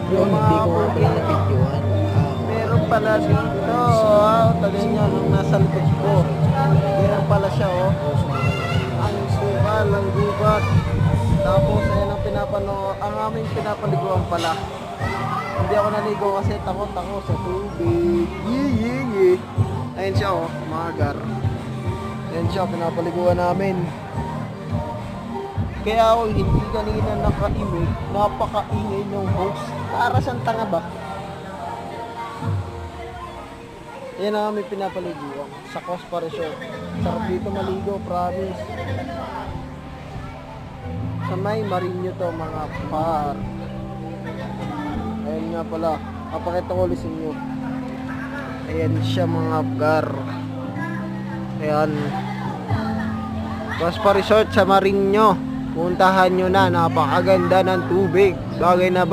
Yun, hindi ko mga pala na-videoan. meron pala dito. Tagal nyo nung nasa likod ko. Meron pala siya, oh. Ang sugal, ang gubat. Tapos, ayan ang ang aming pinapaliguan pala. Hindi ako naligo kasi takot ako sa tubig. Yee. Ayan siya, oh, magar. Ayan siya, pinapaliguan namin. Kaya ako hindi kanina nakaimik, napakaingay ng host. Para siyang tanga ba? Yan ang aming pinapaliguan sa Cospa Resort. Sarap dito maligo, promise. Sa may Marino to mga par. Ayan nga pala, kapakita ko ulit sa inyo. Ayan siya mga gar. Ayan. Cospa Resort sa Marino. Puntahan nyo na, napakaganda ng tubig. Bagay na